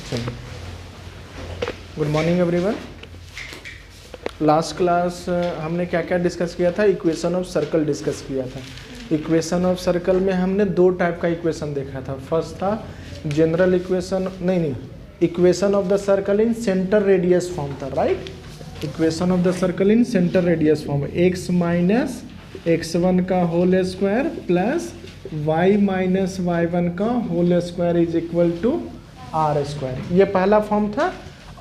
चलो, good morning everyone. Last class हमने क्या क्या डिस्कस किया था? इक्वेशन ऑफ सर्कल डिस्कस किया था। इक्वेशन ऑफ सर्कल में हमने दो टाइप का इक्वेशन देखा था। फर्स्ट था जनरल इक्वेशन, नहीं, equation of the circle in centre radius form था, right. Equation of the circle in centre radius form, x minus x1 का whole square plus y minus y1 का whole square is equal to r square. ये पहला form था।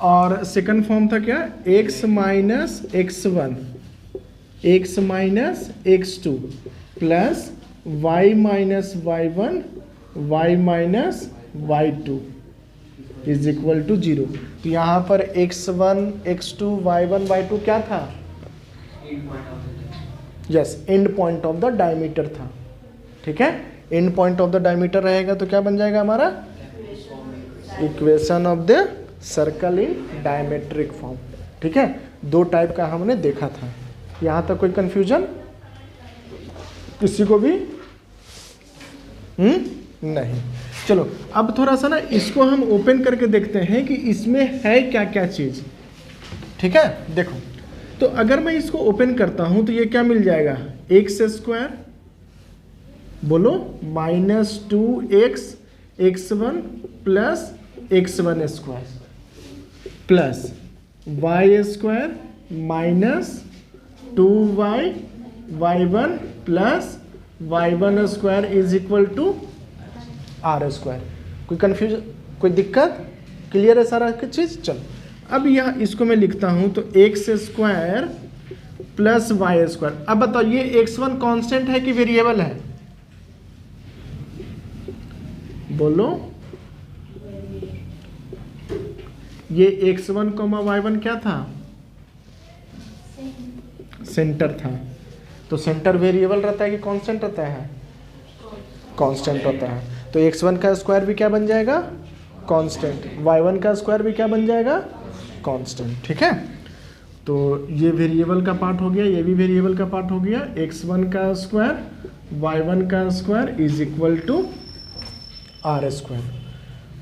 और second form था क्या? x minus x1 x minus x2 plus y minus y1 y minus y2 is equal to 0। तो यहाँ पर x1 x2 y1 y2 क्या था? Yes, end point of the diameter था। ठीक है, end point of the diameter रहेगा तो क्या बन जाएगा हमारा? Equation of the circle in diametric form. ठीक है, दो टाइप का हमने देखा था। यहाँ तक कोई कंफ्यूजन किसी को भी? नहीं। चलो अब थोड़ा सा ना इसको हम ओपन करके देखते हैं कि इसमें है क्या क्या चीज। ठीक है, देखो तो अगर मैं इसको ओपन करता हूं तो ये क्या मिल जाएगा? एक्स स्क्वायर, बोलो, minus 2x x1 plus x1 square plus y square minus 2y y1 plus y1 square is equal to r square. कोई कंफ्यूजन, कोई दिक्कत? क्लियर है सारा चीज? चलो अब यहाँ इसको मैं लिखता हूं तो x square plus y square. अब बताओ ये x1 कांस्टेंट है कि वेरिएबल है? बोलो, ये x1 कॉमा y1 क्या था? सेंटर था। तो सेंटर वेरिएबल रहता है कि कांस्टेंट रहता है? कांस्टेंट होता है। तो x1 का स्क्वायर भी क्या बन जाएगा? कांस्टेंट। y1 का स्क्वायर भी क्या बन जाएगा? कांस्टेंट। ठीक है, तो ये वेरिएबल का पार्ट हो गया, ये भी वेरिएबल का पार्ट हो गया। x1 का स्क्वायर y1 का square is equal to r square.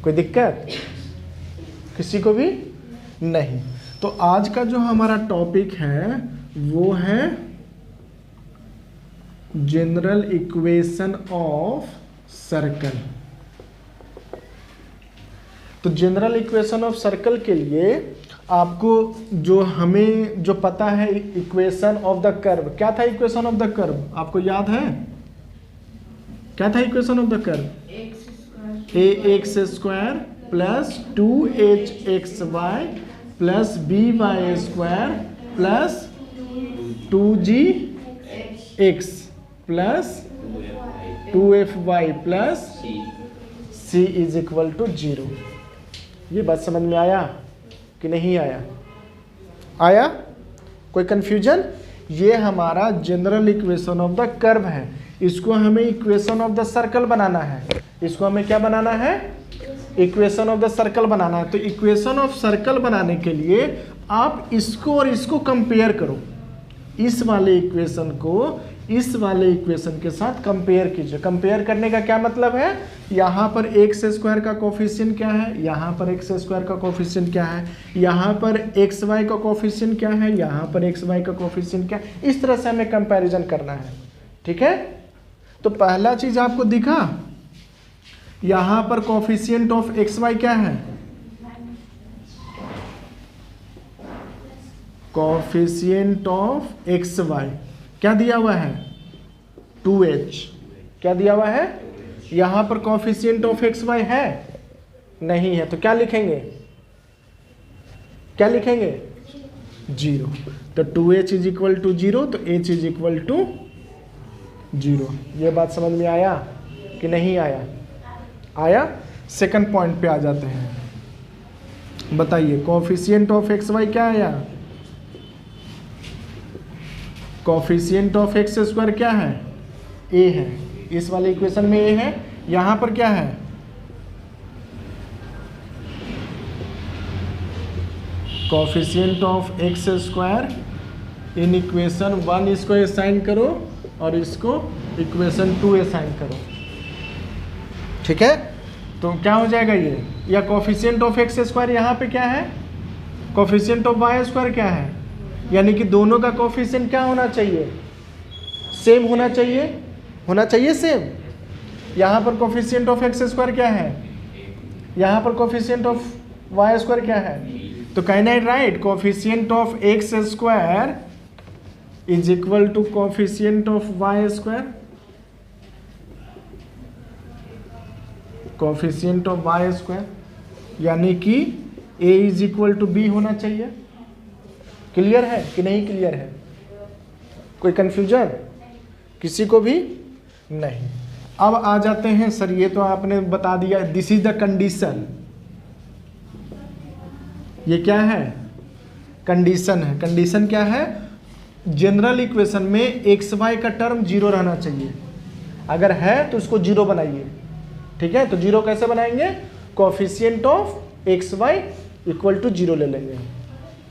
कोई दिक्कत किसी को भी? नहीं। तो आज का जो हमारा टॉपिक है वो है जनरल इक्वेशन ऑफ सर्कल। तो जनरल इक्वेशन ऑफ सर्कल के लिए आपको जो हमें जो पता है, इक्वेशन ऑफ द कर्व। क्या था इक्वेशन ऑफ द कर्व? आपको याद है क्या था equation of the curve? A x square plus 2hxy plus by square plus 2gx plus 2fy plus c is equal to 0। ये बात समझ में आया कि नहीं आया? आया? कोई कंफ्यूजन? ये हमारा general equation of the curve है। इसको हमें इक्वेशन ऑफ द सर्कल बनाना है। इसको हमें क्या बनाना है? इक्वेशन ऑफ द सर्कल बनाना है। तो इक्वेशन ऑफ सर्कल बनाने के लिए आप इसको और इसको कंपेयर करो। इस वाले इक्वेशन को इस वाले इक्वेशन के साथ कंपेयर कीजिए। कंपेयर करने का क्या मतलब है? यहाँ पर एक्स स्क्वायर का कोफिशिएंट क्या है, यहाँ पर एक्स स्क्वायर का कोफिशिएंट क्या है, यहाँ पर एक्स वाई का कोफिशिएंट क्या है, यहाँ पर एक्स वाई का कोफिशिएंट क्या है। इस तरह से हमें कंपैरिजन करना है। ठीक है, तो पहला चीज आपको दिखा, यहाँ पर कोफिशिएंट ऑफ एक्स वाई क्या है? कोफिशिएंट ऑफ एक्स वाई क्या दिया हुआ है? 2h। क्या दिया हुआ है? यहां पर कोफिशिएंट ऑफ एक्स वाई है? नहीं है। तो क्या लिखेंगे? क्या लिखेंगे? 0। तो 2h इज इक्वल टू 0, तो h इज इक्वल टू 0। ये बात समझ में आया कि नहीं आया? आया। सेकंड पॉइंट पे आ जाते हैं। बताइए कोफिशिएंट ऑफ एक्स वाई क्या आया? कोफिशिएंट ऑफ एक्स स्क्वायर क्या है? a है। इस वाले इक्वेशन में a है। यहां पर क्या है? Coefficient of x square in equation 1 इसको असाइन करो और इसको इक्वेशन 2 असाइन करो। ठीक है, तो क्या हो जाएगा ये, या कोफिशिएंट ऑफ एक्स स्क्वायर यहाँ पे क्या है, कोफिशिएंट ऑफ वाई स्क्वायर क्या है, यानी कि दोनों का कोफिशिएंट क्या होना चाहिए, सेम होना चाहिए सेम। यहाँ पर कोफिशिएंट ऑफ एक्स स्क्वायर क्या है, यहाँ पर कोफिशिएंट ऑफ वाई स्क्वायर क्या है, तो can I write coefficient of x square is equal to coefficient of y square, coefficient of y square, यानी कि a is equal to b होना चाहिए। क्लियर है कि नहीं क्लियर है, कोई कंफ्यूजन किसी को भी नहीं। अब आ जाते हैं सर, ये तो आपने बता दिया, दिस इज द कंडीशन, ये क्या है, कंडीशन है। कंडीशन क्या है, जनरल इक्वेशन में एक्स वाई का टर्म जीरो रहना चाहिए, अगर है तो उसको जीरो बनाइए, ठीक है। तो जीरो कैसे बनाएंगे, coefficient of x y equal to zero ले लेंगे।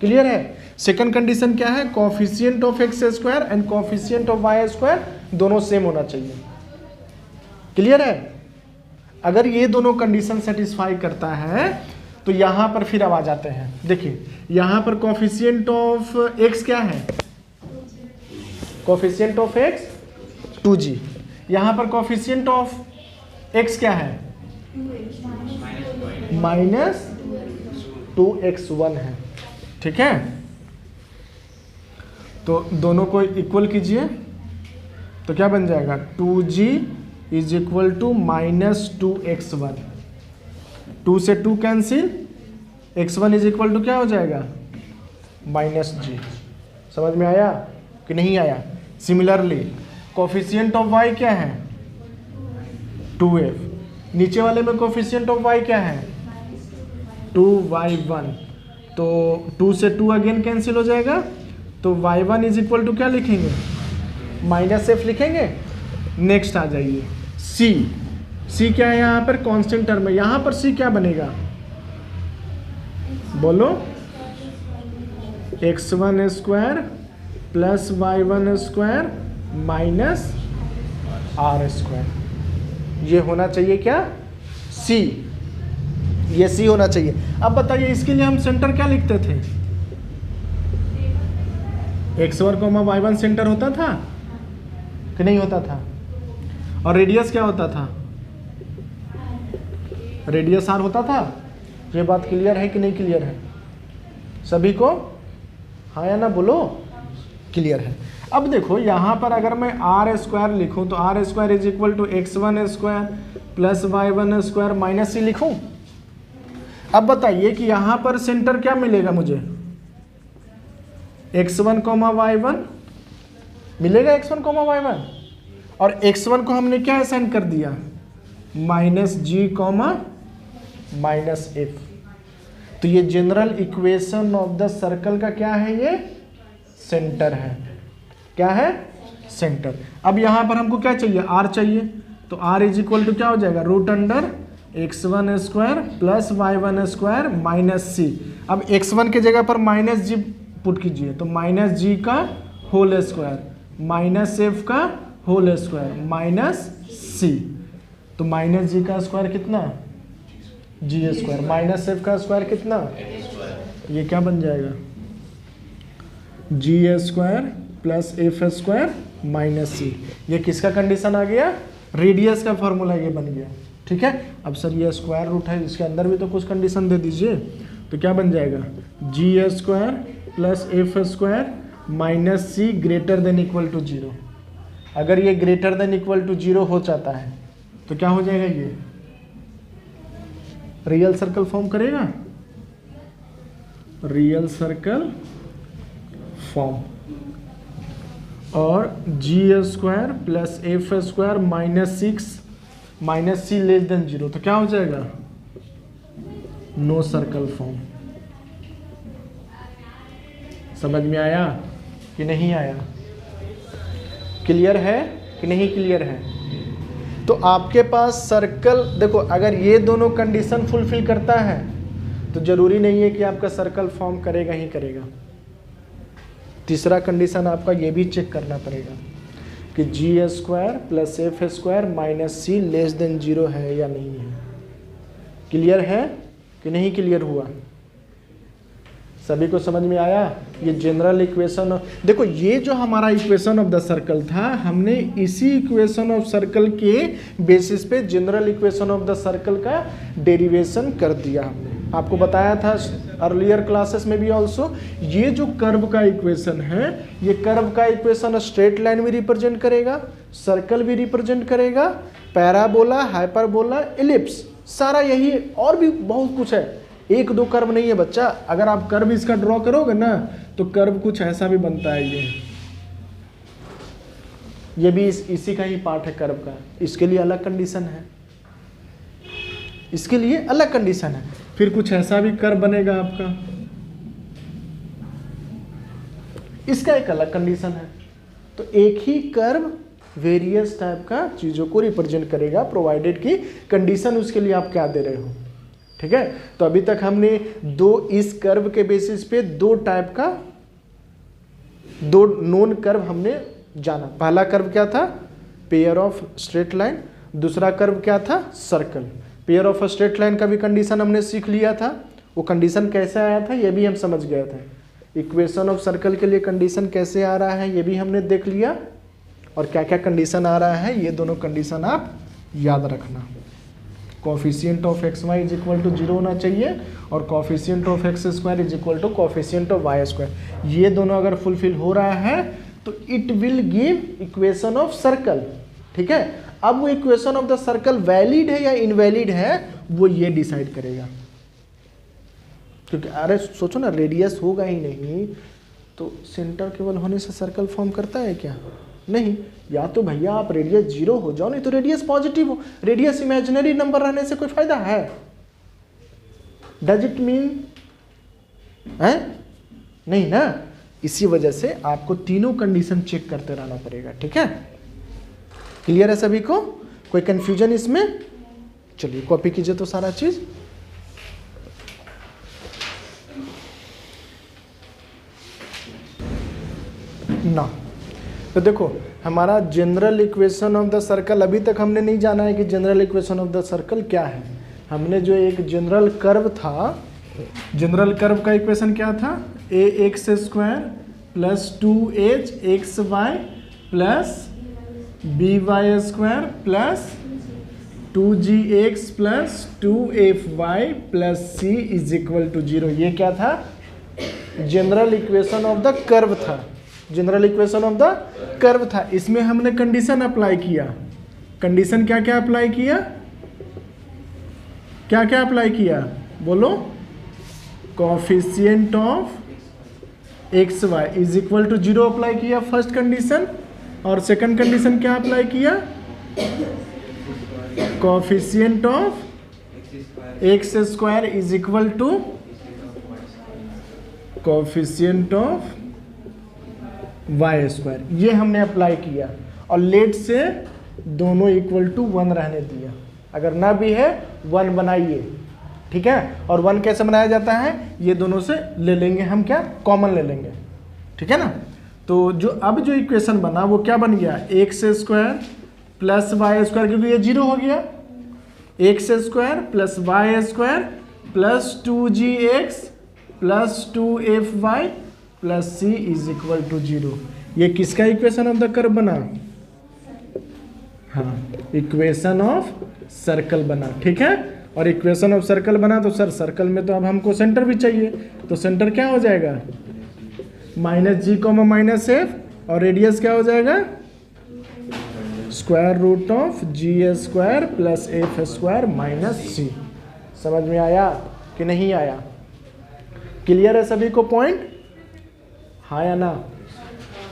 क्लियर है। सेकंड कंडीशन क्या है, coefficient of x square and coefficient of y square दोनों सेम होना चाहिए। क्लियर है। अगर ये दोनों कंडीशन सेटिस्फाई करता है तो यहां पर फिर अब आ जाते हैं, देखिए यहां पर कोफिशिएंट ऑफ एक्स क्या है, कोफिशिएंट ऑफ एक्स 2g, यहां पर कोफिशिएंट ऑफ एक्स क्या है, -2x1 है, ठीक है। तो दोनों को इक्वल कीजिए तो क्या बन जाएगा, 2g is equal to -2x1, 2 से 2 cancel, x1 is equal to क्या हो जाएगा, -g। समझ में आया कि नहीं आया। सिमिलरली कोफिशिएंट ऑफ y क्या है, 2f, नीचे वाले में कोफिशिएंट ऑफ y क्या है, 2y1, तो 2 से 2 अगेन कैंसिल हो जाएगा, तो y1 इज इक्वल टू क्या लिखेंगे, -f लिखेंगे। नेक्स्ट आ जाइए c क्या है, यहाँ पर कांस्टेंट टर्म है, यहाँ पर c क्या बनेगा, बोलो, x1 square plus y1 square minus r square, ये होना चाहिए क्या, c, ये c होना चाहिए। अब बताइए इसके लिए हम सेंटर क्या लिखते थे, x1 y1 सेंटर होता था कि नहीं होता था, और रेडियस क्या होता था, रेडियस r होता था। ये बात क्लियर है कि नहीं क्लियर है सभी को, हाँ या ना बोलो, क्लियर है। अब देखो यहाँ पर अगर मैं r स्क्वायर लिखूँ तो r square is equal to x1 square plus y1 square minus c लिखूँ। अब बताइए कि यहाँ पर सेंटर क्या मिलेगा मुझे, x1 y1 मिलेगा, x1 y1, और x1 को हमने क्या असाइन कर दिया, -g -f। तो ये general equation of the circle का क्या है, ये सेंटर है, क्या है, सेंटर। अब यहाँ पर हमको क्या चाहिए, r चाहिए, तो r इज इक्वल टू क्या हो जाएगा, √x1 square plus y1 square minus c। अब x1 के जगह पर -g पुट कीजिए, तो -g का होल स्क्वायर -f का होल स्क्वायर माइनस c, तो -g का स्क्वायर कितना, g स्क्वायर, -f का स्क्वायर कितना, ये क्या बन जाएगा, g square plus f square minus c। ये किसका कंडीशन आ गया, रेडियस का फॉर्मूला ये बन गया, ठीक है। अब सर ये स्क्वायर रूट है, इसके अंदर भी तो कुछ कंडीशन दे दीजिए, तो क्या बन जाएगा, g square plus f square minus c greater than equal to 0। अगर ये ग्रेटर देन इक्वल टू 0 हो जाता है तो क्या हो जाएगा, ये रियल सर्कल फॉर्म करेगा, रियल सर्कल फॉर्म, और g square plus f square minus c less than 0, तो क्या हो जाएगा, नो सर्कल फॉर्म। समझ में आया कि नहीं आया, क्लियर है कि नहीं क्लियर है। तो आपके पास सर्कल, देखो अगर ये दोनों कंडीशन फुलफिल करता है तो जरूरी नहीं है कि आपका सर्कल फॉर्म करेगा ही करेगा। तीसरा कंडीशन आपका ये भी चेक करना पड़ेगा कि g square plus f square minus c less than 0 है या नहीं है। क्लियर है कि नहीं क्लियर हुआ? सभी को समझ में आया? ये जनरल इक्वेशन, देखो ये जो हमारा इक्वेशन ऑफ द सर्कल था, हमने इसी इक्वेशन ऑफ सर्कल के बेसिस पे general equation of the circle का डेरिवेशन कर दिया हमने। आपको बताया था अर्लियर क्लासेस में भी ऑल्सो, ये जो कर्व का इक्वेशन है, ये कर्व का इक्वेशन स्ट्रेट लाइन भी रिप्रेजेंट करेगा, सर्कल भी रिप्रेजेंट करेगा, पैराबोला, हाइपरबोला, एलिप्स, सारा यही, और भी बहुत कुछ है। एक दो कर्व नहीं है बच्चा, अगर आप कर्व इसका ड्रॉ करोगे ना तो कर्व कुछ ऐसा भी बनता है। ये भी इसी का ही पार्ट है कर्व का। इसके लिए अलग कंडीशन है, इसके लिए अलग कंडीशन है। फिर कुछ ऐसा भी कर्व बनेगा आपका, इसका एक अलग कंडीशन है। तो एक ही कर्व वेरियस टाइप का चीजों को रिप्रेजेंट करेगा, प्रोवाइडेड की कंडीशन उसके लिए आप क्या दे रहे हो। ठीक है, तो अभी तक हमने इस कर्व के बेसिस पे दो टाइप का, दो नोन कर्व हमने जाना। पहला कर्व क्या था? Pair of straight line. दूसरा कर्व क्या था? Circle. Pair of straight line का भी कंडीशन हमने सीख लिया था। वो कंडीशन कैसे आया था ये भी हम समझ गए थे। इक्वेशन ऑफ सर्कल के लिए कंडीशन कैसे आ रहा है ये भी हमने देख लिया, और क्या क्या कंडीशन आ रहा है ये दोनों कंडीशन आप याद रखना। Coefficient of x y is equal to 0 होना चाहिए, और coefficient of x square is equal to coefficient of y square. ये दोनों अगर फुलफिल हो रहा है तो it will give equation of circle. ठीक है, अब वो equation of the circle valid है या इनवैलिड है वो ये डिसाइड करेगा। क्योंकि अरे सोचो ना, रेडियस होगा ही नहीं तो सेंटर केवल होने से सर्कल फॉर्म करता है क्या? नहीं। या तो भैया आप रेडियस 0 हो जाओ, नहीं तो रेडियस पॉजिटिव हो। रेडियस इमेजिनरी नंबर रहने से कोई फायदा है? डज इट मीन है? नहीं ना। इसी वजह से आपको तीनों कंडीशन चेक करते रहना पड़ेगा। ठीक है, क्लियर है सभी को? कोई कंफ्यूजन इसमें? चलिए कॉपी कीजिए तो सारा चीज। ना तो देखो, हमारा general equation of the circle, अभी तक हमने नहीं जाना है कि general equation of the circle क्या है। हमने जो एक जनरल कर्व था, जनरल कर्व का इक्वेशन क्या था? A x square plus 2h x y plus b y square plus 2gx plus 2fy plus c is equal to 0। ये क्या था? General equation of the curve था। General equation of the curve था। इसमें हमने condition apply किया। Condition क्या क्या अप्लाई किया? क्या क्या अप्लाई किया बोलो? Coefficient of x y is equal to 0 apply किया फर्स्ट कंडीशन, और सेकंड कंडीशन क्या अप्लाई किया? Coefficient of x square is equal to coefficient of y square. ये हमने अप्लाई किया, और लेट से दोनों इक्वल टू 1 रहने दिया। अगर ना भी है 1 बनाइए। ठीक है, और 1 कैसे बनाया जाता है? ये दोनों से ले लेंगे हम, क्या कॉमन ले लेंगे। ठीक है ना। तो जो अब जो इक्वेशन बना वो क्या बन गया? X square plus y square, क्योंकि ये 0 हो गया। X square plus y square plus 2gx plus 2fy plus c is equal to 0। ये किसका इक्वेशन ऑफ द कर्व बना? हाँ, इक्वेशन ऑफ सर्कल बना। ठीक है, और इक्वेशन ऑफ सर्कल बना तो सर सर्कल में तो अब हमको सेंटर भी चाहिए, तो सेंटर क्या हो जाएगा? -g, -f, और रेडियस क्या हो जाएगा? Square root of g square plus f square minus c। समझ में आया कि नहीं आया? क्लियर है सभी को पॉइंट? हाँ या ना?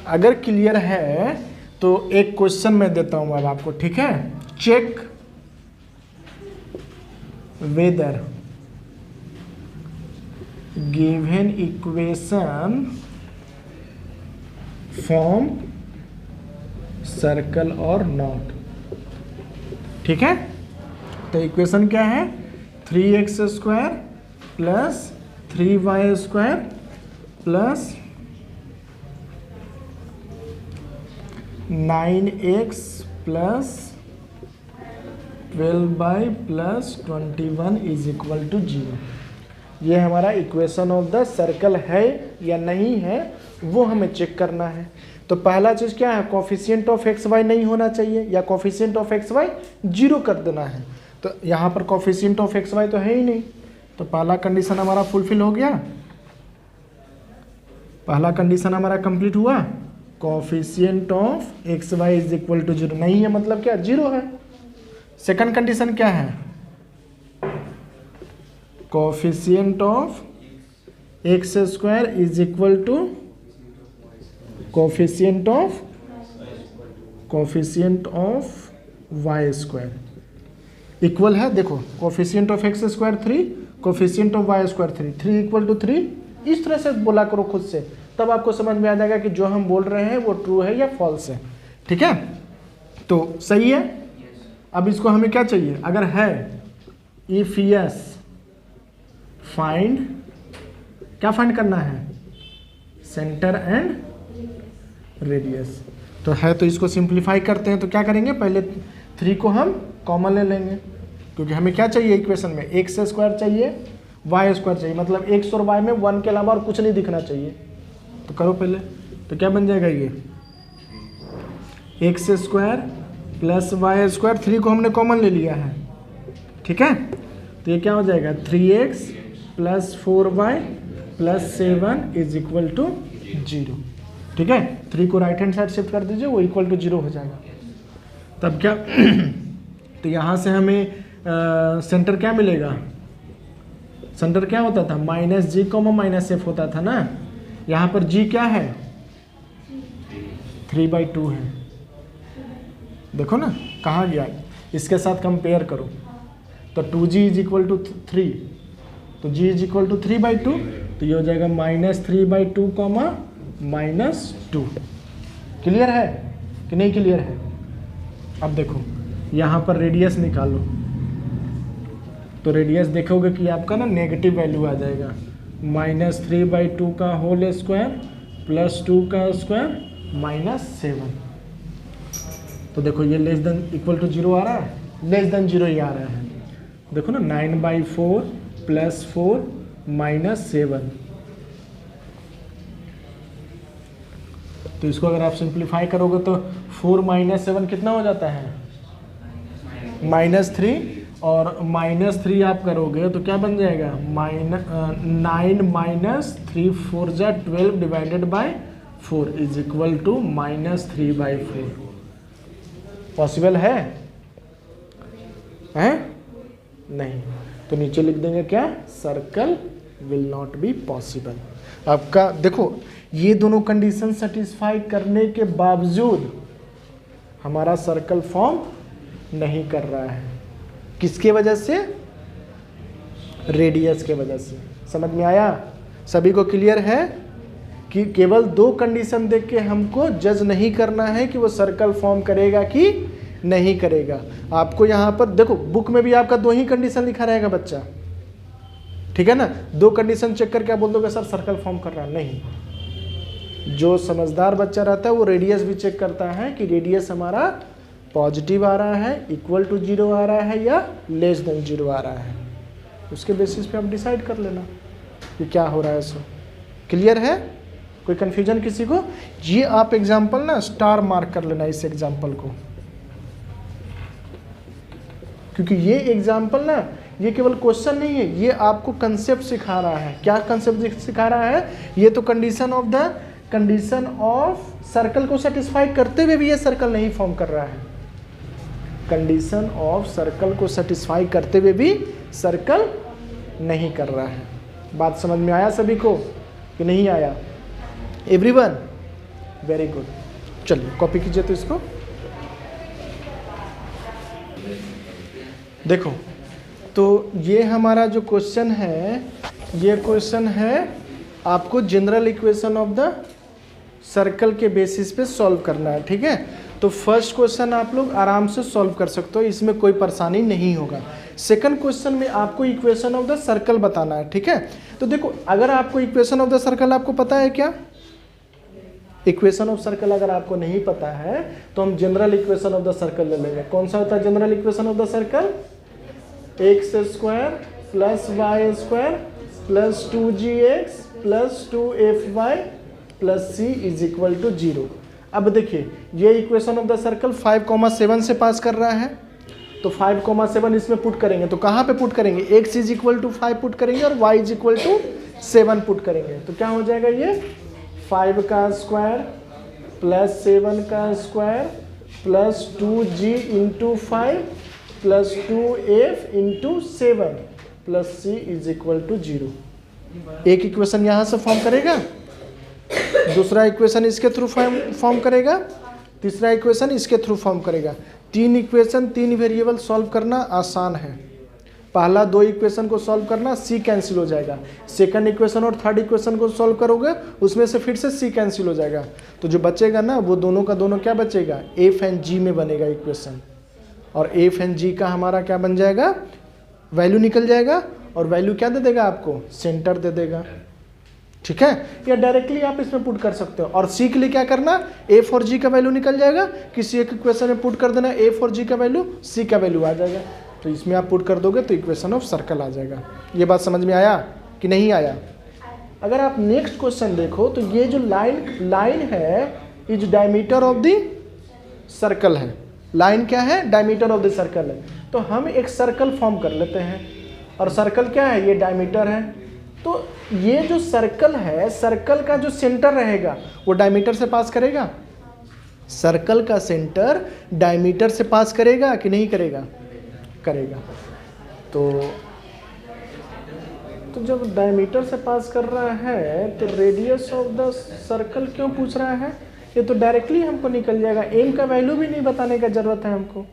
अगर क्लियर है तो एक क्वेश्चन मैं देता हूं अब आपको। ठीक है, check whether given equation form circle और नॉट। ठीक है, तो इक्वेशन क्या है? 3x square plus 3y square plus 9x plus 12y plus 21 is equal to 0। ये हमारा इक्वेशन ऑफ द सर्कल है या नहीं है वो हमें चेक करना है। तो पहला चीज़ क्या है, कोफिशिएंट ऑफ एक्स वाई नहीं होना चाहिए या कोफिशिएंट ऑफ एक्स वाई 0 कर देना है। तो यहाँ पर कोफिशिएंट ऑफ एक्स वाई तो है ही नहीं, तो पहला कंडीशन हमारा फुलफिल हो गया, पहला कंडीशन हमारा कंप्लीट हुआ। Coefficient of x y is equal to 0 नहीं है, मतलब क्या 0 है। सेकंड कंडीशन क्या है, coefficient of x square is equal to coefficient of y square equal है। देखो coefficient of x square 3, coefficient of y square 3, 3 equal to 3, इस तरह से बोला करो खुद से, तब आपको समझ में आ जाएगा कि जो हम बोल रहे हैं वो ट्रू है या फॉल्स है। ठीक है, तो सही है। अब इसको हमें क्या चाहिए, अगर है इफ यस फाइंड, क्या फाइंड करना है, सेंटर एंड रेडियस। तो है, तो इसको सिंप्लीफाई करते हैं। तो क्या करेंगे, पहले 3 को हम कॉमन ले लेंगे, क्योंकि हमें क्या चाहिए इक्वेशन में, एक्स स्क्वायर चाहिए, वाई स्क्वायर चाहिए, मतलब एक्स और वाई में 1 के अलावा और कुछ नहीं दिखना चाहिए। तो करो पहले, तो क्या बन जाएगा, ये x square plus y square, 3 को हमने कॉमन ले लिया है। ठीक है, तो ये क्या हो जाएगा, 3x plus 4y plus 7 is equal to 0। ठीक है, 3 को राइट हैंड साइड शिफ्ट कर दीजिए, वो इक्वल टू 0 हो जाएगा। तब क्या तो यहाँ से हमें सेंटर क्या मिलेगा, सेंटर क्या होता था, -g, -f होता था ना। यहाँ पर g क्या है, 3/2 है। देखो ना कहाँ गया, इसके साथ कंपेयर करो, तो 2g इज इक्वल टू 3, तो g इज इक्वल टू 3/2, तो ये हो जाएगा -3/2, -2। क्लियर है कि नहीं क्लियर है। अब देखो यहाँ पर रेडियस निकालो, तो रेडियस देखोगे कि आपका ना नेगेटिव वैल्यू आ जाएगा, -3/2 का होल स्क्वायर प्लस 2 का स्क्वायर -7। तो देखो ये लेस देन इक्वल टू 0 आ रहा है, लेस देन 0 ही आ रहा है। देखो ना 9/4 प्लस 4 -7। तो इसको अगर आप सिंप्लीफाई करोगे तो 4 - 7 कितना हो जाता है, -3, और -3 आप करोगे तो क्या बन जाएगा, 9 - 3 4 जा 12 divided by 4 is equal to -3/4। Possible है नहीं, तो नीचे लिख देंगे क्या, circle will not be possible. आपका देखो ये दोनों कंडीशन सेटिस्फाई करने के बावजूद हमारा सर्कल फॉर्म नहीं कर रहा है, किसके वजह से, रेडियस के वजह से। समझ में आया, सभी को क्लियर है कि केवल 2 कंडीशन देख के हमको जज नहीं करना है कि वो सर्कल फॉर्म करेगा कि नहीं करेगा। आपको यहाँ पर देखो बुक में भी आपका 2 ही कंडीशन लिखा रहेगा बच्चा, ठीक है ना। 2 कंडीशन चेक करके आप बोल दोगे सर सर्कल फॉर्म कर रहा है, नहीं। जो समझदार बच्चा रहता है वो रेडियस भी चेक करता है कि रेडियस हमारा पॉजिटिव आ रहा है, इक्वल टू 0 आ रहा है या लेस देन 0 आ रहा है। उसके बेसिस पे आप डिसाइड कर लेना कि क्या हो रहा है। सो क्लियर है, कोई कन्फ्यूजन किसी को। ये आप एग्जाम्पल ना स्टार मार्क कर लेना इस एग्जाम्पल को, क्योंकि ये एग्जाम्पल ना ये केवल क्वेश्चन नहीं है, ये आपको कंसेप्ट सिखा रहा है। क्या कंसेप्ट सिखा रहा है, ये तो कंडीशन ऑफ सर्कल को सेटिस्फाई करते हुए भी ये सर्कल नहीं फॉर्म कर रहा है। कंडीशन ऑफ सर्कल को सेटिस्फाई करते हुए भी सर्कल नहीं कर रहा है। बात समझ में आया सभी को कि नहीं आया, एवरीवन? Very good. चलिए कॉपी कीजिए तो इसको देखो। तो ये हमारा जो क्वेश्चन है, ये क्वेश्चन है आपको general equation of the circle के बेसिस पे सॉल्व करना है, ठीक है। तो फर्स्ट क्वेश्चन आप लोग आराम से सॉल्व कर सकते हो, इसमें कोई परेशानी नहीं होगा। सेकंड क्वेश्चन में आपको इक्वेशन ऑफ द सर्कल बताना है, ठीक है। तो देखो अगर आपको इक्वेशन ऑफ द सर्कल आपको पता है क्या, इक्वेशन ऑफ सर्कल अगर आपको नहीं पता है तो हम general equation of the circle ले लेंगे। कौन सा होता है general equation of the circle? X square plus y square plus 2gx plus 2fy plus c is equal to 0। अब देखिए ये इक्वेशन ऑफ द सर्कल 5,7 से पास कर रहा है, तो 5,7 इसमें पुट करेंगे तो कहाँ पे पुट करेंगे? x is equal to 5 put करेंगे और y is equal to 7 put करेंगे। तो क्या हो जाएगा ये 5 का स्क्वायर प्लस 7 का square plus 2g into 5 plus 2f into 7 plus c is equal to 0। एक इक्वेशन यहाँ से फॉर्म करेगा, दूसरा इक्वेशन इसके थ्रू फॉर्म करेगा, तीसरा इक्वेशन इसके थ्रू फॉर्म करेगा। 3 इक्वेशन 3 वेरिएबल सॉल्व करना आसान है। पहला 2 इक्वेशन को सॉल्व करना, c कैंसिल हो जाएगा। सेकंड इक्वेशन और थर्ड इक्वेशन को सॉल्व करोगे उसमें से फिर से c कैंसिल हो जाएगा, तो जो बचेगा ना वो दोनों का दोनों क्या बचेगा? f एंड g में बनेगा इक्वेशन, और f एंड g का हमारा क्या बन जाएगा? वैल्यू निकल जाएगा, और वैल्यू क्या दे देगा आपको? सेंटर दे देगा। ठीक है, या डायरेक्टली आप इसमें पुट कर सकते हो। और c के लिए क्या करना? f और g का वैल्यू निकल जाएगा, किसी एक इक्वेशन में पुट कर देना, f और g का वैल्यू, c का वैल्यू आ जाएगा, तो इसमें आप पुट कर दोगे तो इक्वेशन ऑफ सर्कल आ जाएगा। ये बात समझ में आया कि नहीं आया? अगर आप नेक्स्ट क्वेश्चन देखो तो ये जो लाइन है is diameter of the circle है। लाइन क्या है? डायमीटर ऑफ द सर्कल है। तो हम एक सर्कल फॉर्म कर लेते हैं, और सर्कल क्या है? ये डायमीटर है। तो ये जो सर्कल है, सर्कल का जो सेंटर रहेगा वो डायमीटर से पास करेगा। सर्कल का सेंटर डायमीटर से पास करेगा कि नहीं करेगा? करेगा। तो जब डायमीटर से पास कर रहा है तो रेडियस ऑफ द सर्कल क्यों पूछ रहा है? ये तो डायरेक्टली हमको निकल जाएगा, एम का वैल्यू भी नहीं बताने का जरूरत है हमको।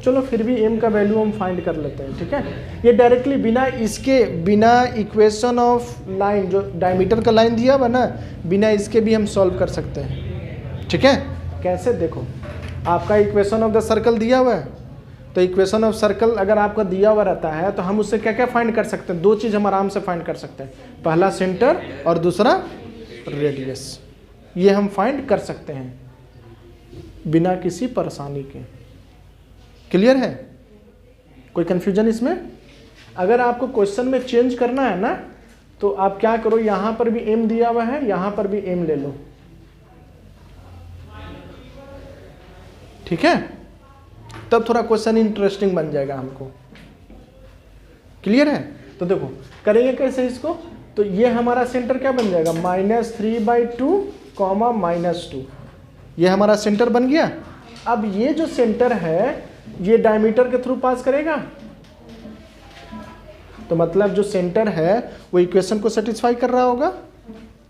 चलो फिर भी m का वैल्यू हम फाइंड कर लेते हैं। ठीक है, ये डायरेक्टली बिना इक्वेशन ऑफ लाइन, जो डायमीटर का लाइन दिया हुआ ना, बिना इसके भी हम सॉल्व कर सकते हैं। ठीक है, कैसे? देखो आपका इक्वेशन ऑफ द सर्कल दिया हुआ है, तो इक्वेशन ऑफ सर्कल अगर आपका दिया हुआ रहता है तो हम उससे क्या क्या फाइंड कर सकते हैं? 2 चीज़ हम आराम से फाइंड कर सकते हैं, पहला सेंटर और दूसरा रेडियस। ये हम फाइंड कर सकते हैं बिना किसी परेशानी के। क्लियर है? कोई कंफ्यूजन इसमें? अगर आपको क्वेश्चन में चेंज करना है ना तो आप क्या करो, यहां पर भी m दिया हुआ है, यहां पर भी m ले लो। ठीक है, तब थोड़ा क्वेश्चन इंटरेस्टिंग बन जाएगा हमको। क्लियर है? तो देखो करेंगे कैसे इसको, तो ये हमारा सेंटर क्या बन जाएगा? -3/2, -2। ये हमारा सेंटर बन गया। अब ये जो सेंटर है ये डायमीटर के थ्रू पास करेगा, तो मतलब जो सेंटर है वो इक्वेशन को सेटिस्फाई कर रहा होगा,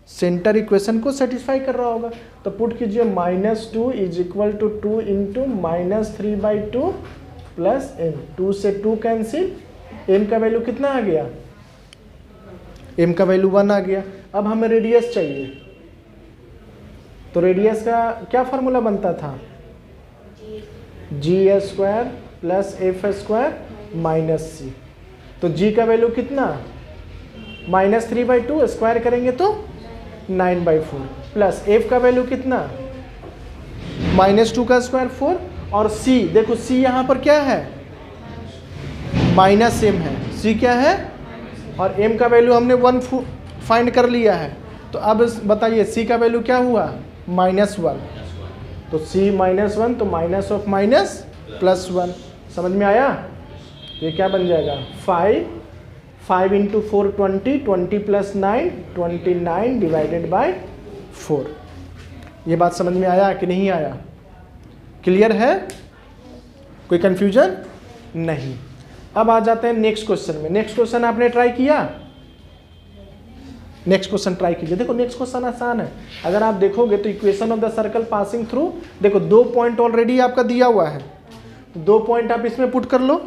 सेंटर इक्वेशन को सेटिस्फाई कर रहा होगा। तो पुट कीजिए -2 is equal to 2 into -3/2 plus m। 2 से 2 कैंसिल, m का वैल्यू कितना आ गया? m का वैल्यू 1 आ गया। अब हमें रेडियस चाहिए, तो रेडियस का क्या फार्मूला बनता था? g² plus f² minus c। तो g का वैल्यू कितना? -3/2, स्क्वायर करेंगे तो 9/4, प्लस f का वैल्यू कितना? -2 का स्क्वायर 4, और c देखो c यहाँ पर क्या है? -m है, c क्या है? और m का वैल्यू हमने 1 फाइंड कर लिया है। तो अब बताइए c का वैल्यू क्या हुआ? -1। तो c -1, तो माइनस ऑफ माइनस प्लस 1। समझ में आया? ये क्या बन जाएगा? 5 इंटू 4 20, 20 प्लस 9 29 डिवाइडेड बाय 4। ये बात समझ में आया कि नहीं आया? क्लियर है? कोई कंफ्यूजन नहीं। अब आ जाते हैं नेक्स्ट क्वेश्चन में। नेक्स्ट क्वेश्चन आपने ट्राई किया? नेक्स्ट क्वेश्चन ट्राई कीजिए। देखो नेक्स्ट क्वेश्चन आसान है। अगर आप देखोगे तो equation of the circle passing through, देखो 2 पॉइंट ऑलरेडी आपका दिया हुआ है, 2 पॉइंट आप इसमें पुट कर लो,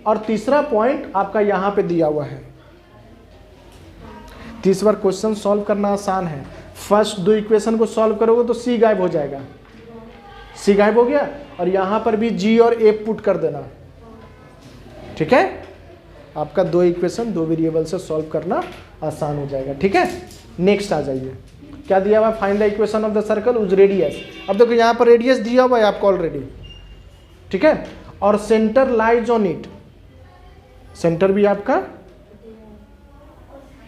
और तीसरा पॉइंट आपका यहां पे दिया हुआ है। तीसरा क्वेश्चन सॉल्व करना आसान है। फर्स्ट 2 इक्वेशन को सॉल्व करोगे तो c गायब हो जाएगा, c गायब हो गया, और यहां पर भी g और a पुट कर देना। ठीक है, आपका 2 इक्वेशन 2 वेरिएबल से सॉल्व करना आसान हो जाएगा। ठीक है, नेक्स्ट आ जाइए। क्या दिया हुआ है, find the equation of the circle उज रेडियस। अब देखो यहाँ पर रेडियस दिया हुआ है आपको ऑलरेडी, ठीक है, और centre lies on it, centre भी आपका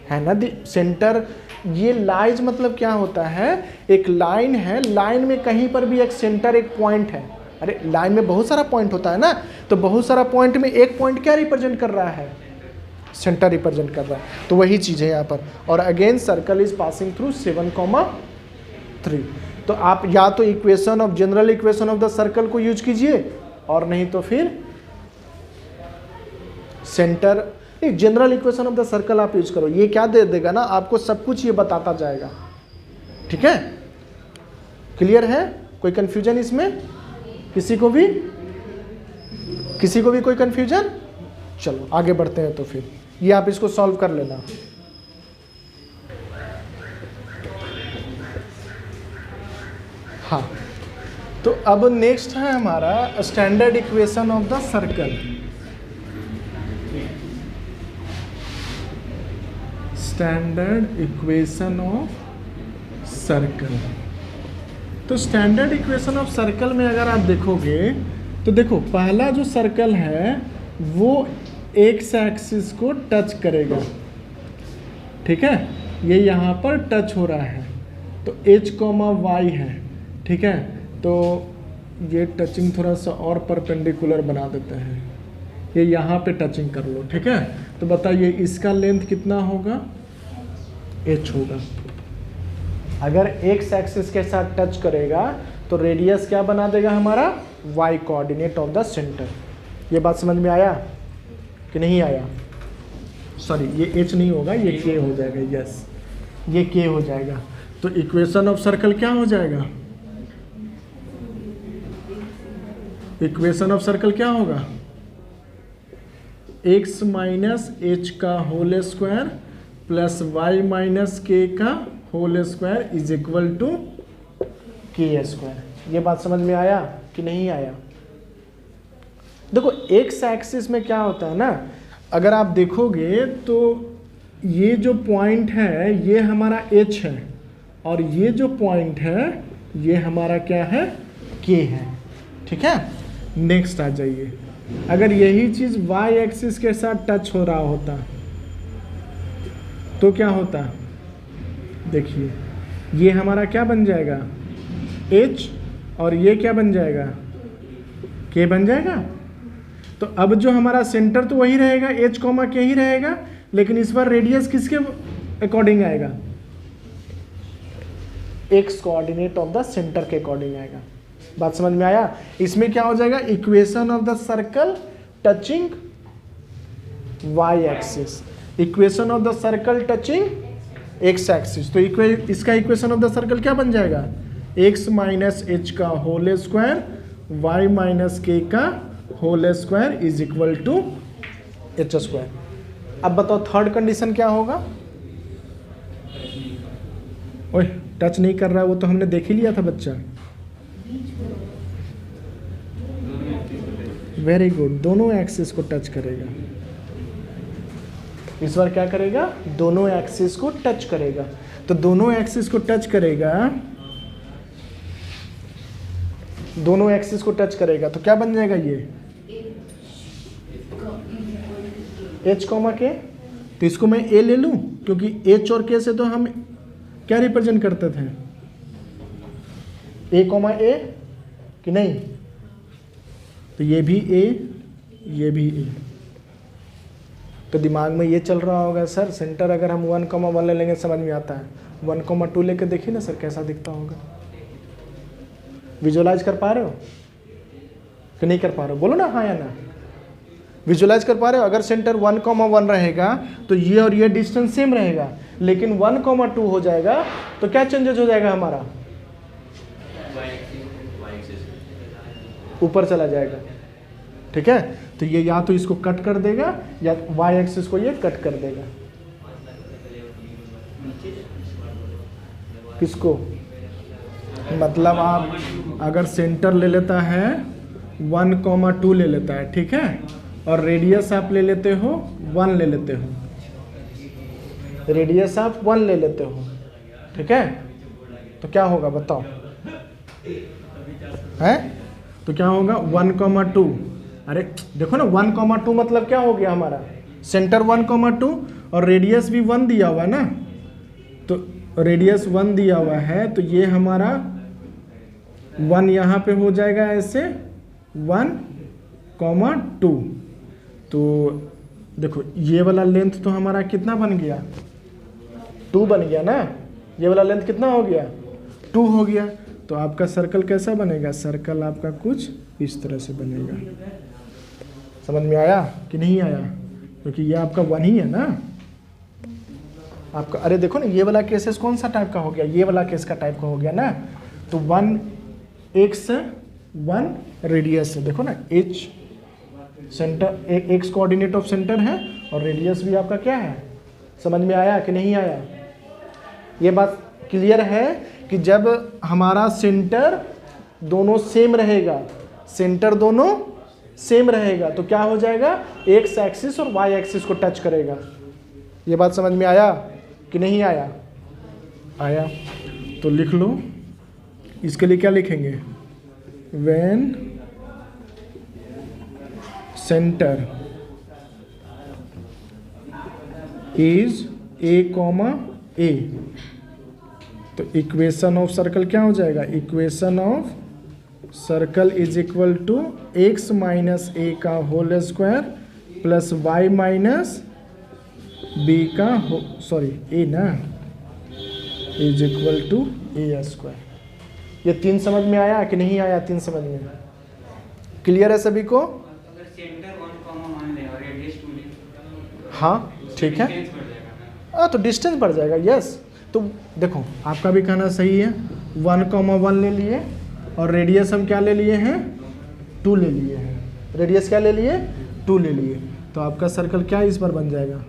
है ना, सेंटर। ये लाइज मतलब क्या होता है, एक लाइन है, लाइन में कहीं पर भी एक सेंटर, एक पॉइंट है। अरे लाइन में बहुत सारा पॉइंट होता है ना, तो बहुत सारा पॉइंट में एक पॉइंट क्या रिप्रेजेंट कर रहा है, सेंटर रिप्रेजेंट कर रहा है। तो वही चीज़ है यहाँ पर। और again circle is passing through 7,3। तो आप या तो equation of general equation of the circle को यूज कीजिए, और नहीं तो फिर centre, general equation of the circle आप यूज करो। ये क्या दे देगा ना आपको, सब कुछ ये बताता जाएगा, ठीक है। क्लियर है, कोई कंफ्यूजन इसमें, किसी को भी कोई कंफ्यूजन? चलो आगे बढ़ते हैं। तो फिर ये आप इसको सॉल्व कर लेना। हाँ, तो अब नेक्स्ट है हमारा standard equation of the circle. Standard equation of circle. तो स्टैंडर्ड इक्वेशन ऑफ सर्कल में अगर आप देखोगे तो देखो, पहला जो सर्कल है वो एक्स एक्सिस को टच करेगा, ठीक है, ये यहाँ पर टच हो रहा है, तो h, y है, ठीक है। तो ये टचिंग थोड़ा सा और परपेंडिकुलर बना देते हैं, ये यहाँ पे टचिंग कर लो, ठीक है। तो बताइए इसका लेंथ कितना होगा, h होगा। अगर x एक्सिस के साथ टच करेगा तो रेडियस क्या बना देगा हमारा, y coordinate of the centre. ये बात समझ में आया कि नहीं आया? सॉरी, ये h नहीं होगा, ये k हो जाएगा, यस, ये k हो जाएगा। तो इक्वेशन ऑफ सर्कल क्या हो जाएगा, इक्वेशन ऑफ सर्कल क्या होगा, x माइनस h का whole square plus y minus k का whole square is equal to k square. ये बात समझ में आया कि नहीं आया? देखो एक्स एक्सिस में क्या होता है ना, अगर आप देखोगे तो ये जो पॉइंट है ये हमारा h है, और ये जो पॉइंट है ये हमारा क्या है, k है, ठीक है। नेक्स्ट आ जाइए, अगर यही चीज y एक्सिस के साथ टच हो रहा होता तो क्या होता, देखिए ये हमारा क्या बन जाएगा, h, और ये क्या बन जाएगा, k बन जाएगा। तो अब जो हमारा सेंटर तो वही रहेगा, h, k ही रहेगा, लेकिन इस बार रेडियस किसके अकॉर्डिंग आएगा, x coordinate of the centre के अकॉर्डिंग आएगा। बात समझ में आया? इसमें क्या हो जाएगा, equation of the circle touching y axis, equation of the circle touching x axis. तो इसका इक्वेशन ऑफ द सर्कल क्या बन जाएगा, x माइनस h का whole square y minus k का whole square is equal to h square. अब बताओ third condition क्या होगा, ओए टच नहीं कर रहा है, वो तो हमने देख ही लिया था बच्चा। वेरी गुड, दोनों एक्सिस को टच करेगा। इस बार क्या करेगा, दोनों एक्सिस को टच करेगा। तो दोनों एक्सिस को टच करेगा, दोनों एक्सिस को टच करेगा तो क्या बन जाएगा, ये h, k। तो इसको मैं a ले लूं, क्योंकि h और k से तो हम क्या रिप्रेजेंट करते थे, a, कि नहीं। तो ये भी a, ये भी a। तो दिमाग में ये चल रहा होगा, सर सेंटर अगर हम 1,1 ले लेंगे समझ में आता है, 1,2 लेके देखिए ना सर कैसा दिखता होगा। विजुअलाइज कर पा रहे हो कि नहीं कर पा रहे हो, बोलो ना हाँ या ना। विजुअलाइज कर पा रहे हो, अगर सेंटर 1,1 रहेगा तो ये और ये डिस्टेंस सेम रहेगा, लेकिन 1,2 हो जाएगा तो क्या चेंजेस हो जाएगा हमारा, ऊपर चला जाएगा, ठीक है। तो ये या तो इसको कट कर देगा या y एक्सिस को ये कट कर देगा। किसको, मतलब आप अगर सेंटर ले लेता है 1,2 ले लेता है, ठीक है, और रेडियस आप ले लेते हो 1 ले लेते हो, रेडियस आप 1 ले लेते हो, ठीक है। तो क्या होगा बताओ, है तो क्या होगा 1,2। अरे देखो ना 1,2 मतलब क्या हो गया हमारा, सेंटर 1,2 और रेडियस भी 1 दिया हुआ है ना, तो रेडियस 1 दिया हुआ है, तो ये हमारा 1 यहाँ पे हो जाएगा ऐसे 1,2। तो देखो ये वाला लेंथ तो हमारा कितना बन गया, 2 बन गया ना, ये वाला लेंथ कितना हो गया, 2 हो गया। तो आपका सर्कल कैसा बनेगा, सर्कल आपका कुछ इस तरह से बनेगा। समझ में आया कि नहीं आया, क्योंकि ये आपका 1 ही है ना आपका। अरे देखो ना ये वाला केसेस कौन सा टाइप का हो गया, ये वाला केस का टाइप का हो गया ना। तो 1 x 1 रेडियस है, देखो ना h centre, x coordinate of centre है और रेडियस भी आपका क्या है। समझ में आया कि नहीं आया, ये बात क्लियर है कि जब हमारा सेंटर दोनों सेम रहेगा, सेंटर दोनों सेम रहेगा तो क्या हो जाएगा, एक्स एक्सिस और वाई एक्सिस को टच करेगा। ये बात समझ में आया कि नहीं आया, आया तो लिख लो। इसके लिए क्या लिखेंगे, when centre is a, a, तो इक्वेशन ऑफ सर्कल क्या हो जाएगा, equation of circle is equal to x minus a का whole square plus y minus b का सॉरी ए ना, is equal to a square. ये 3 समझ में आया कि नहीं आया, 3 समझ में क्लियर है सभी को। अगर सेंटर 1,1 ले और रेडियस 2 ले, हाँ ठीक है, तो डिस्टेंस बढ़ जाएगा, यस। तो देखो आपका भी कहना सही है, 1,1 ले लिए और रेडियस हम क्या ले लिए हैं, 2 ले लिए हैं, रेडियस क्या ले लिए, 2 ले लिए। तो आपका सर्कल क्या इस पर बन जाएगा,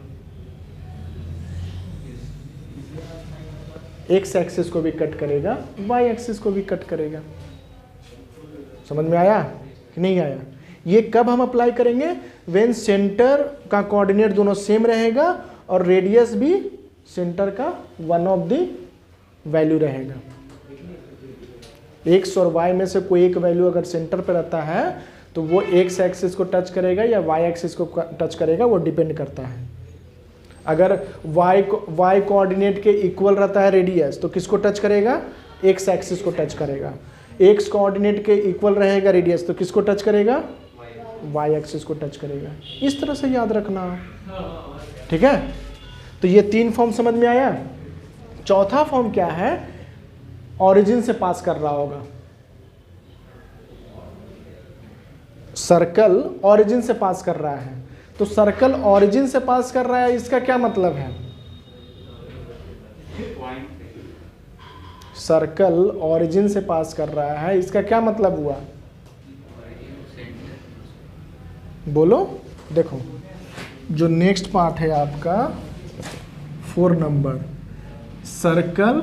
एक्स एक्सिस को भी कट करेगा, वाई एक्सिस को भी कट करेगा। समझ में आया कि नहीं आया। ये कब हम अप्लाई करेंगे, व्हेन सेंटर का कोऑर्डिनेट दोनों सेम रहेगा और रेडियस भी सेंटर का 1 ऑफ द वैल्यू रहेगा। एक्स और वाई में से कोई एक वैल्यू अगर सेंटर पर रहता है तो वो एक्स एक्सिस को टच करेगा या वाई एक्सिस को टच करेगा, वो डिपेंड करता है। अगर वाई कोऑर्डिनेट के इक्वल रहता है रेडियस तो किसको टच करेगा, एक्स एक्सिस को टच करेगा। एक्स कोऑर्डिनेट के इक्वल रहेगा रेडियस तो किसको टच करेगा, वाई एक्सिस को टच करेगा। इस तरह से याद रखना, ठीक है। तो ये 3 फॉर्म समझ में आया। चौथा फॉर्म क्या है, ऑरिजिन से पास कर रहा होगा, सर्कल ऑरिजिन से पास कर रहा है। तो सर्कल ऑरिजिन से पास कर रहा है, इसका क्या मतलब है, सर्कल ऑरिजिन से पास कर रहा है, इसका क्या मतलब हुआ, बोलो। देखो जो नेक्स्ट पार्ट है आपका 4 number, circle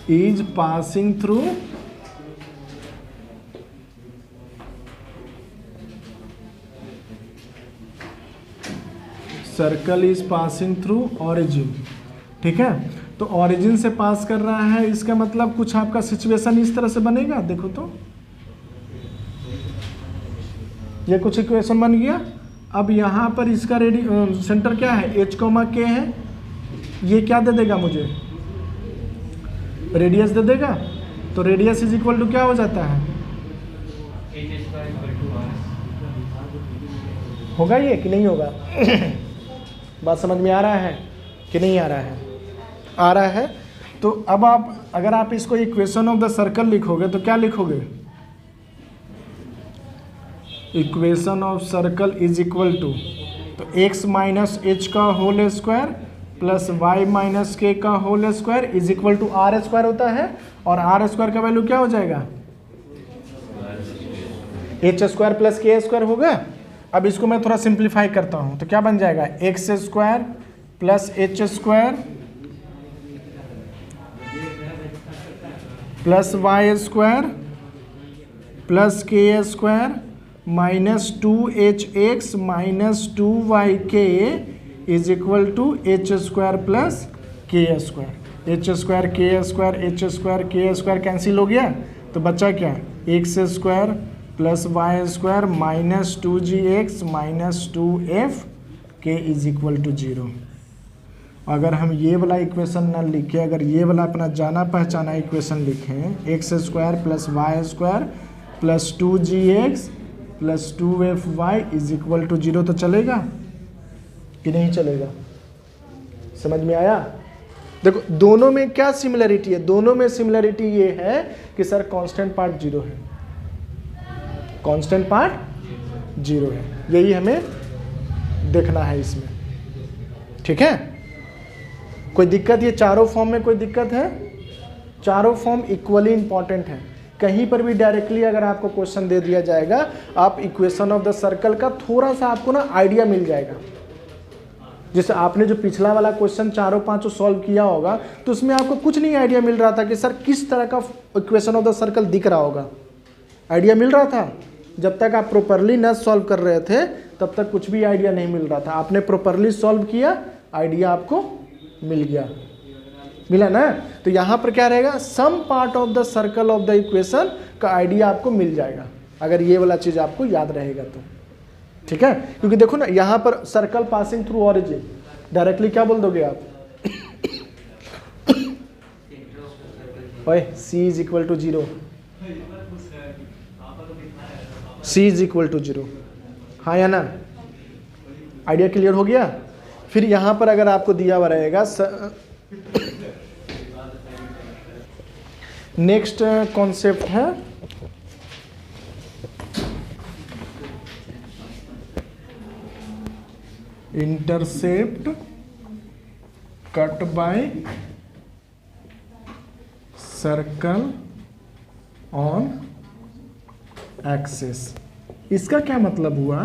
is passing through circle is passing through origin, ठीक है। तो ऑरिजिन से पास कर रहा है, इसका मतलब कुछ आपका सिचुएशन इस तरह से बनेगा। देखो तो ये कुछ इक्वेशन बन गया। अब यहाँ पर इसका सेंटर क्या है, h, k है। ये क्या दे देगा मुझे, रेडियस दे देगा। तो रेडियस इज इक्वल टू क्या हो जाता है, होगा ये कि नहीं होगा बात समझ में आ रहा है कि नहीं आ रहा है, आ रहा है। तो अब आप अगर आप इसको इक्वेशन ऑफ द सर्कल लिखोगे तो क्या लिखोगे, equation of circle is equal to, तो x माइनस एच का whole square plus y minus k का whole square is equal to r square होता है। और आर स्क्वायर का वैल्यू क्या हो जाएगा, H square plus k square होगा। अब इसको मैं थोड़ा सिंप्लीफाई करता हूं तो क्या बन जाएगा, x square plus h square plus y square plus k square minus 2hx minus 2yk is equal to h square plus k square. H square k square h square k square cancel हो गया, तो बचा क्या, x square plus y square minus 2gx minus 2f k is equal to 0। अगर हम ये वाला equation ना लिखें, अगर ये वाला अपना जाना पहचाना इक्वेशन लिखें, x square plus y square plus 2gx plus 2fy is equal to 0, तो चलेगा कि नहीं चलेगा? समझ में आया? देखो दोनों में क्या सिमिलरिटी है, दोनों में सिमिलरिटी ये है कि सर कांस्टेंट पार्ट 0 है, कांस्टेंट पार्ट 0 है, यही हमें देखना है इसमें। ठीक है, कोई दिक्कत, ये चारों फॉर्म में कोई दिक्कत है? चारों फॉर्म इक्वली इंपॉर्टेंट है। कहीं पर भी डायरेक्टली अगर आपको क्वेश्चन दे दिया जाएगा, आप इक्वेशन ऑफ द सर्कल का थोड़ा सा आपको ना आइडिया मिल जाएगा। जैसे आपने जो पिछला वाला क्वेश्चन चारों पांचों सॉल्व किया होगा, तो उसमें आपको कुछ नहीं आइडिया मिल रहा था कि सर किस तरह का इक्वेशन ऑफ द सर्कल दिख रहा होगा। आइडिया मिल रहा था, जब तक आप प्रॉपरली न सॉल्व कर रहे थे तब तक कुछ भी आइडिया नहीं मिल रहा था। आपने प्रॉपरली सॉल्व किया, आइडिया आपको मिल गया, मिला ना? तो यहाँ पर क्या रहेगा, some part of the circle of the equation का आइडिया आपको मिल जाएगा, अगर ये वाला चीज़ आपको याद रहेगा तो। ठीक है, क्योंकि देखो ना यहाँ पर circle passing through origin, directly क्या बोल दोगे आप, ओए c is equal to 0, c is equal to 0, हाँ या ना? आइडिया क्लियर हो गया? फिर यहाँ पर अगर आपको दिया हुआ रहेगा नेक्स्ट कॉन्सेप्ट है intercept cut by circle on axis. इसका क्या मतलब हुआ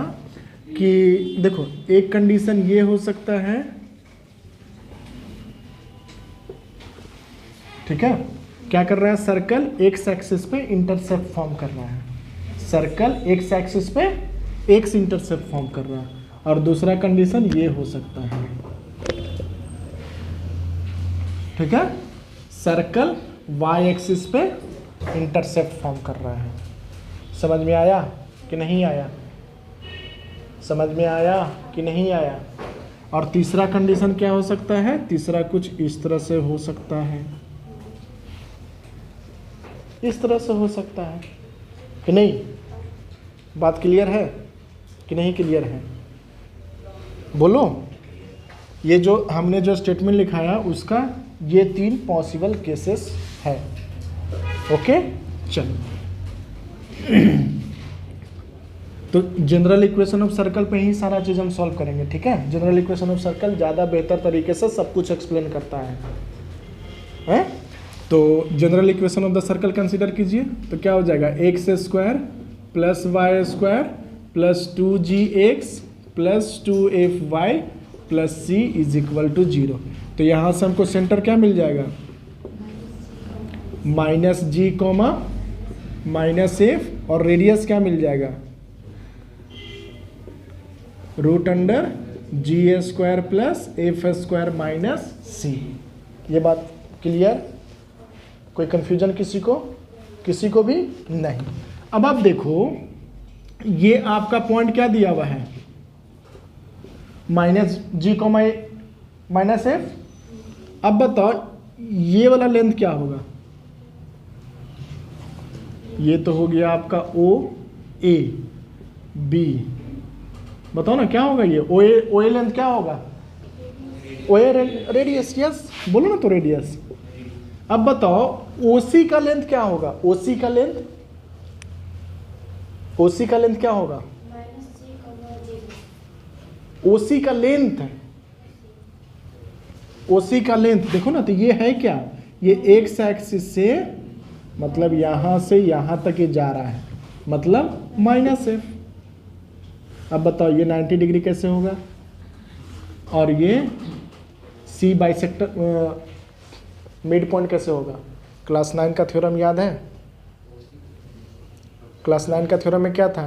कि देखो एक कंडीशन ये हो सकता है, ठीक है, क्या कर रहा है, सर्कल एक्स एक्सिस पे इंटरसेप्ट फॉर्म कर रहा है, सर्कल एक्स एक्सिस पे एक्स इंटरसेप्ट फॉर्म कर रहा है, और दूसरा कंडीशन ये हो सकता है, ठीक है, सर्कल वाई एक्सिस पे इंटरसेप्ट फॉर्म कर रहा है। समझ में आया कि नहीं आया? समझ में आया कि नहीं आया? और तीसरा कंडीशन क्या हो सकता है, तीसरा कुछ इस तरह से हो सकता है, इस तरह से हो सकता है कि नहीं? बात क्लियर है कि नहीं क्लियर है? बोलो, ये जो हमने जो स्टेटमेंट लिखाया उसका ये 3 पॉसिबल केसेस है। ओके, चलो तो जनरल इक्वेशन ऑफ सर्कल पे ही सारा चीज़ हम सॉल्व करेंगे। ठीक है, जनरल इक्वेशन ऑफ सर्कल ज़्यादा बेहतर तरीके से सब कुछ एक्सप्लेन करता है? तो general equation of the circle consider कीजिए, तो क्या हो जाएगा, x square plus y square plus 2gx plus 2fy plus c is equal to 0। तो यहाँ से हमको सेंटर क्या मिल जाएगा, minus g comma minus f, और रेडियस क्या मिल जाएगा, root under g square plus f square minus c. ये बात क्लियर? कोई कंफ्यूजन किसी को? किसी को भी नहीं। अब आप देखो, ये आपका पॉइंट क्या दिया हुआ है, माइनस जी को माइनस एफ। अब बताओ ये वाला लेंथ क्या होगा, ये तो हो गया आपका ओ ए बी, बताओ ना क्या होगा, ये ओ ए लेंथ क्या होगा, ओ ए रेडियस, यस बोलो ना, तो रेडियस। अब बताओ ओसी का लेंथ क्या होगा, ओसी का लेंथ, ओसी का लेंथ क्या होगा, ओसी का लेंथ, ओसी का लेंथ देखो ना, तो ये है क्या, ये एक्स एक्सिस से मतलब यहां से यहां तक ये जा रहा है, मतलब माइनस एफ। अब बताओ ये 90 डिग्री कैसे होगा, और ये सी बाइसेक्टर मिड पॉइंट कैसे होगा। क्लास 9 का थ्योरम याद है, क्लास 9 का थ्योरम में क्या था,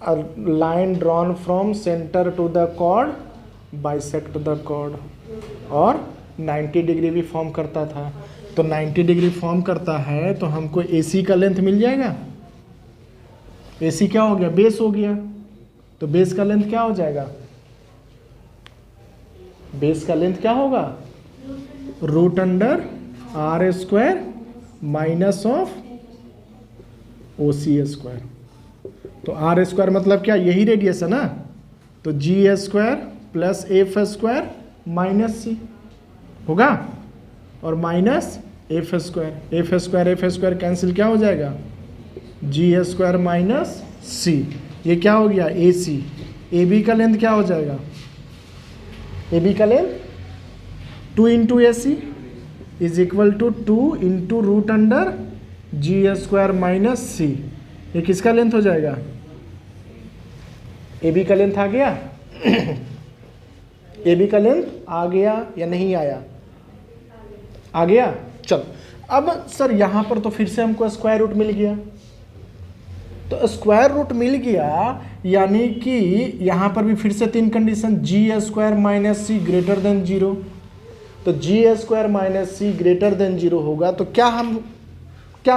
a line drawn from centre to the chord bisect the chord, और 90 डिग्री भी फॉर्म करता था। तो 90 डिग्री फॉर्म करता है तो हमको AC का लेंथ मिल जाएगा। AC क्या हो गया? बेस हो गया। तो बेस का लेंथ क्या हो जाएगा? बेस का लेंथ क्या होगा? √r² minus of OC²। तो r² मतलब क्या? यही रेडियस है ना। तो G² plus F² minus C होगा और माइनस F² कैंसिल क्या हो जाएगा? G² minus C। ये क्या हो गया? AC। AB का लेंथ क्या हो जाएगा? AB का length 2 into AC is equal to 2 into √G² minus C। ये किसका लेंथ हो जाएगा? AB का लेंथ आ गया। AB का लेंथ आ गया या नहीं आया? आ गया। चलो अब सर यहाँ पर तो फिर से हमको स्क्वायर रूट मिल गया। तो स्क्वायर रूट मिल गया यानी कि यहाँ पर भी फिर से 3 condition, G² minus C greater then 0। तो G² minus C greater then 0 होगा तो क्या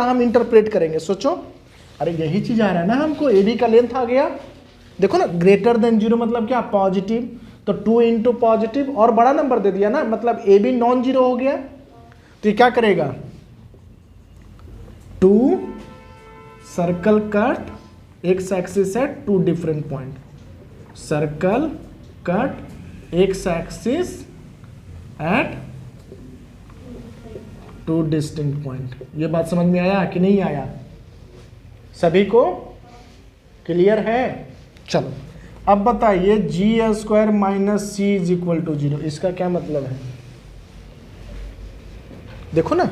हम इंटरप्रेट करेंगे? सोचो। अरे यही चीज आ रहा है ना हमको। AB का लेंथ आ गया। देखो ना, ग्रेटर देन 0 मतलब क्या? पॉजिटिव। तो 2 इंटू पॉजिटिव और बड़ा नंबर दे दिया ना, मतलब AB नॉन जीरो हो गया। तो ये क्या करेगा? 2 circle cut x axis at 2 different point. Circle cut x axis at 2 distinct point. ये बात समझ में आया कि नहीं आया? सभी को क्लियर है? चलो अब बताइए, G² minus C is equal to 0, इसका क्या मतलब है? देखो ना,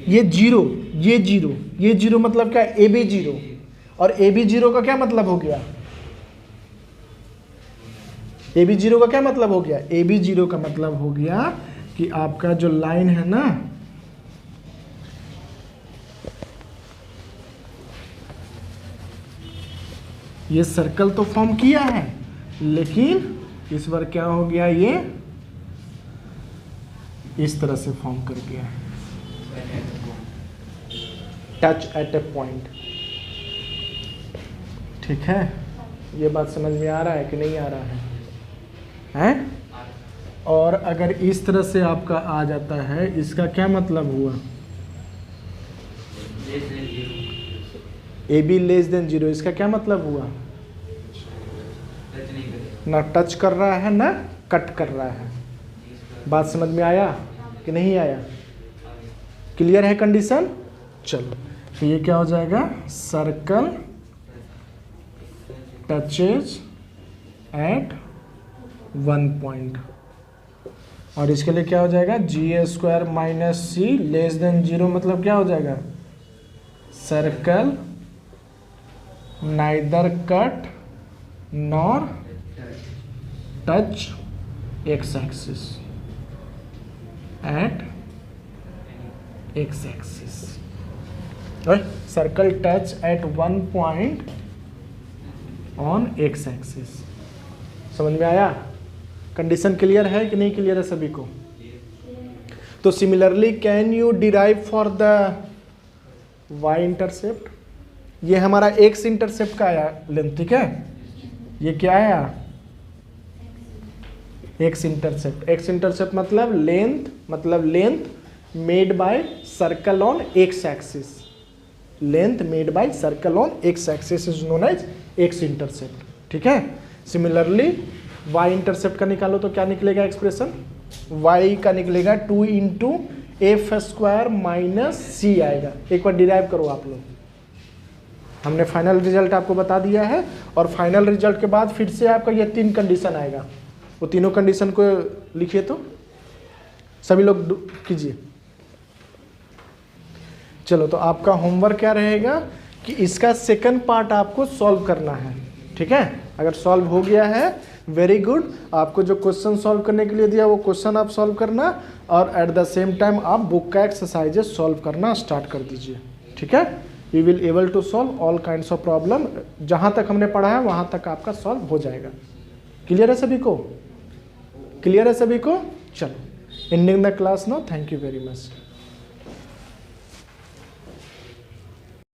ये 0, ये 0, ये 0 मतलब क्या? AB 0। और AB 0 का क्या मतलब हो गया? AB 0 का क्या मतलब हो गया? AB 0 का मतलब हो गया कि आपका जो लाइन है ना, ये सर्कल तो फॉर्म किया है लेकिन इस बार क्या हो गया? ये इस तरह से फॉर्म कर गया, टच एट ए पॉइंट। ठीक है, ये बात समझ में आ रहा है कि नहीं आ रहा है? हैं? और अगर इस तरह से आपका आ जाता है, इसका क्या मतलब हुआ? AB लेस देन 0, इसका क्या मतलब हुआ? ना टच कर रहा है ना कट कर रहा है। बात समझ में आया कि नहीं आया? क्लियर है कंडीशन? चलो तो ये क्या हो जाएगा? Circle touches at 1 point. और इसके लिए क्या हो जाएगा? G² minus C less than 0 मतलब क्या हो जाएगा? Circle neither cut nor touch x axis at x axis. Circle touch eight 1 point on x axis. समझ में आया? कंडीशन क्लियर है कि नहीं क्लियर है सभी को? तो similarly can you derive for the y intercept? ये हमारा x इंटरसेप्ट का आया लेंथ, ठीक है? ये क्या आया? x intercept. x इंटरसेप्ट मतलब length made by circle on x axis. Length made by circle on x axis is known as x intercept. ठीक है? सिमिलरली y इंटरसेप्ट का निकालो तो क्या निकलेगा एक्सप्रेशन? y का निकलेगा 2 इंटू F² माइनस C आएगा। एक बार डिराइव करो आप लोग। हमने फाइनल रिजल्ट आपको बता दिया है और फाइनल रिजल्ट के बाद फिर से आपका ये 3 कंडीशन आएगा। वो तीनों कंडीशन को लिखिए तो सभी लोग कीजिए। चलो तो आपका होमवर्क क्या रहेगा कि इसका सेकंड पार्ट आपको सॉल्व करना है। ठीक है? अगर सॉल्व हो गया है वेरी गुड। आपको जो क्वेश्चन सॉल्व करने के लिए दिया वो क्वेश्चन आप सॉल्व करना और एट द सेम टाइम आप बुक का एक्सरसाइजेस सॉल्व करना स्टार्ट कर दीजिए। ठीक है? We will able to solve all kinds of problem. जहाँ तक हमने पढ़ा है वहाँ तक आपका सॉल्व हो जाएगा। क्लियर है सभी को? क्लियर है सभी को? चलो ending the class now. Thank you very much.